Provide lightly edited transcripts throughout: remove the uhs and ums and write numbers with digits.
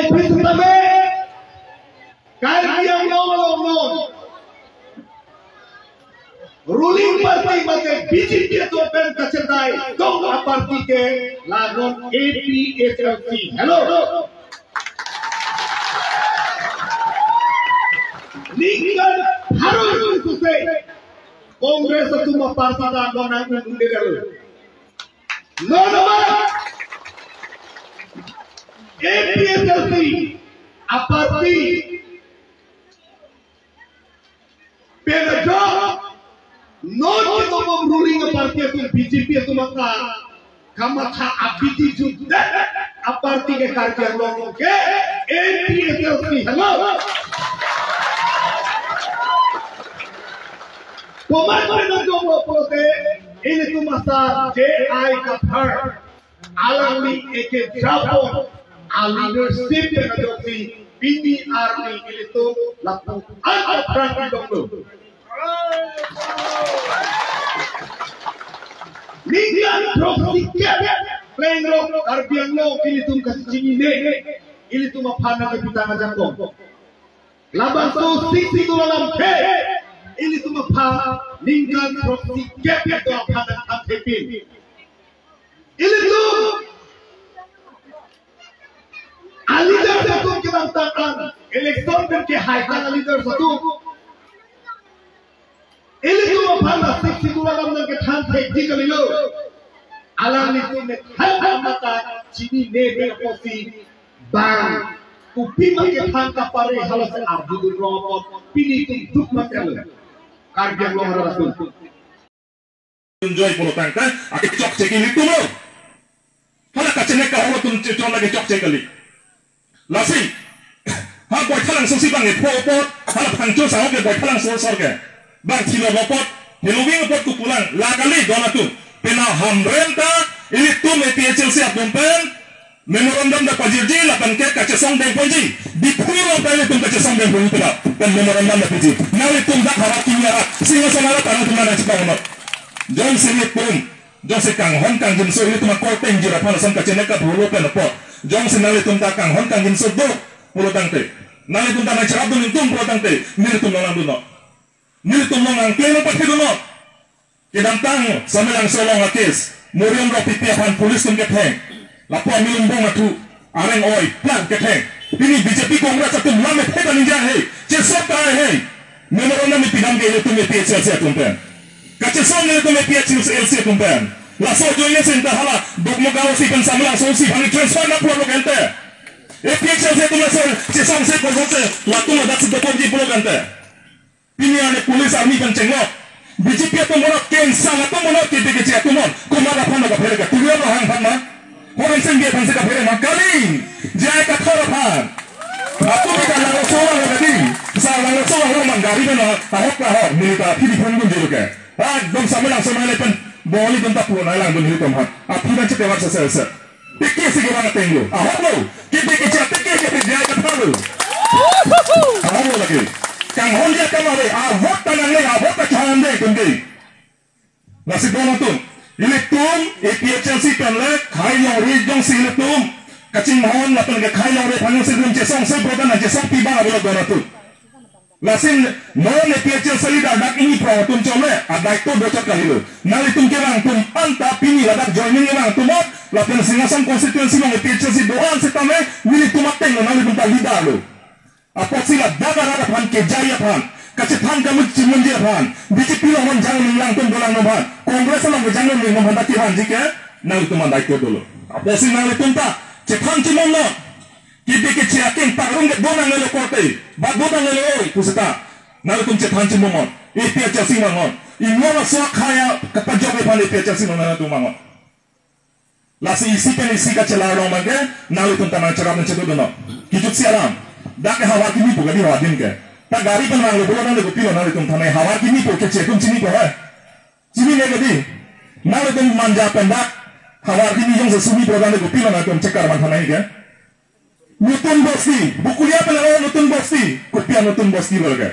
फिर तबे कार्य रूलिंग पार्टी मते बीजेपी तो पेन कचराई तो पार्टी के लागोन APHLC हेलो निकल harus से कांग्रेस तुम पार्टी का गणना में ढूंढे रहो नो APHLC पार्टी पेन जो no kita mau ruling parti itu BJP itu maka kamatha abiti juda parti ke karya logo ke APHLC hello pemain जो बोलते ini tuh masa JI Qatar alami eke Japon leadership yang ada di PDR ini tuh laku Franky Donglo Ligan Proxika Plain Rock Arbian Law ini tuh kasih ini ini tuh mapana ke kita ngajak Laban tuh sisi tuh dalam ke ini tuh mapana Ligan Proxika itu mapana antepin ini tuh leader satu kita tangan elektron dan ke haitan leader satu ini tuh mapana sisi tuh dalam ke tangan tiga lilo alam itu hal mata sini nebe kosi bang upi make tangka pare halas arjudur robot pini tuh matel karya luar rasul enjoy polo tangka ake chok cheki itu lo hala kacene ka ho tum chon lagi chok chekali lasi ha boy thalang sosi bang e po hala thangcho sa ke boy thalang sor ke bang thilo robot helowing robot ku pulang lagali donatu pena hamrenta ini tuh APHLC abdompen memorandum da pajirji lapan ke kaca song deng poji di puro pele tum kaca song deng poji tidak dan memorandum da pajir nawi tum dak hawaki ya singa sonara tanah tum na chika ono jon sini tum jon se kang hon kang jin so ini tum ko teng jira pana sam kaca neka puro pele po jon se nawi tum dak kang hon kang jin so do puro tangte nawi tum na charab dum tum puro tangte nil tum nang duno nil tum nang kleno pa kiduno kedantang samelang solong akis murium ro pipiapan polis tum keteng lapo milum bong atu areng oi plan keteng ini BJP Kongres atu lame pheta ninja hey chesop ka hey memorandum pinam ge tum APHLC tum pen kache som ne tum APHLC tum pen la so joine senta hala dokmo gawo si pen samla so si bhani transfer na pro gente APHLC tum se chesom se ko se la tum da se dokom ji pro gente pini ane polis army pen chengo BJP atu monot ken sang atu monot kite ke atu mon kumara phana ka phere ka tuya ba hang phan ma horen sing ge phan se ka phere ma kali jai ka thora phan atu be ka la so la gadi sa la so la man gari be na ahok ka ho milita phidi phon gun jiru ke dom samelang samale pen boli gun ta pu na lang gun hiru tom ha api ban che war sa sa tikke se ge bana tengo ahok lo kite ke cha tikke ke jai ka thora ahok lagi kang honja kamare ahok tanang le ahok ka chahan de gun ge nasi dono tum ini tum APHLC penle khai yang ri jong si le tum kacing hon la pen ge khai yang ri phang se gun jesong se boda na jesong pi ba bola dono tum lasin non APHLC da dak ini pro tum chole ada itu bocor kali lo nali tum kerang tum anta pini la dak joining kerang tum la pen singasam konstituensi ng APHLC doan se tame nili tum ateng nali tum ta lida lo apa sila daga rada phan ke jaya phan kache than kamu chimunje phan BJP lo mon jang lang tum bolang no phan Kongres lo jang ning no phan ti phan jike nali tum andai ko dolo apa sila nali tum ta che than chimon no kite ke che akin parung ke donang ngelo korte ba donang ngelo oi pusata nali tum che than chimon mon APHLC mangon imono so khaya kapajok phan APHLC no na tum mangon lasi isi pen isi ka chela ro mage nali tum ta na charap ne chedo no kijuk siaram dak hawa kini po gadi hawa din ke ta gari pen mang lo bola na le pilo na le tum thane hawa kini po ke che tum chini po hai chini ne gadi na le tum manja pendak hawa kini jong se sumi po na le pilo na tum chekar man thane ke nutun bosti bukulia pen lo nutun bosti kopia nutun bosti lo ke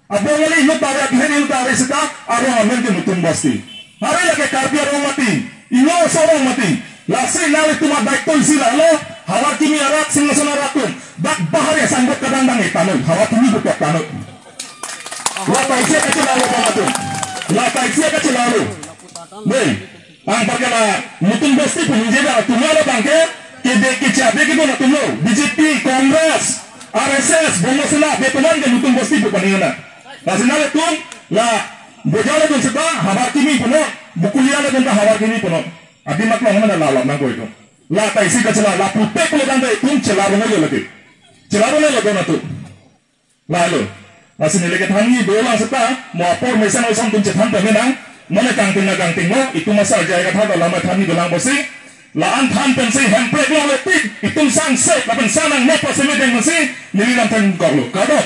abo ngali no tawa bihani no tawa sita aro amen ke nutun bosti are lage karpia ro mati ino so ro mati lasi na le tum daitto isi la lo hawa kini arak singasana ratum dak bahaya sanggup kadang-kadang tanut hawa tinggi butuh tanut latai sia kecil lalu pamatu latai sia kecil lalu nih ang pagkala mutum bosti penjara tumalo bangke kede kecabe gitu na tumlo BJP Kongres RSS bongosela betulan ke mutum bosti pupanina nasional tum la bojala dun seta hawa kimi puno bukuliana dun hawa kimi puno adi maklo mana lawa nangko itu latai sia kecil la putek lo dante tum celaro mo lagi celaro lo na tu lalu masih nilai tangi dolang serta mau apor mesan osam tum cetan pemenang mana kangting na kangting mo itu masa jaya kata lama tangi dolang bosi laan tan pensi hempret lo letik itu sang se lapan sanang mo pasemi dengan si nililang tan gok lo kado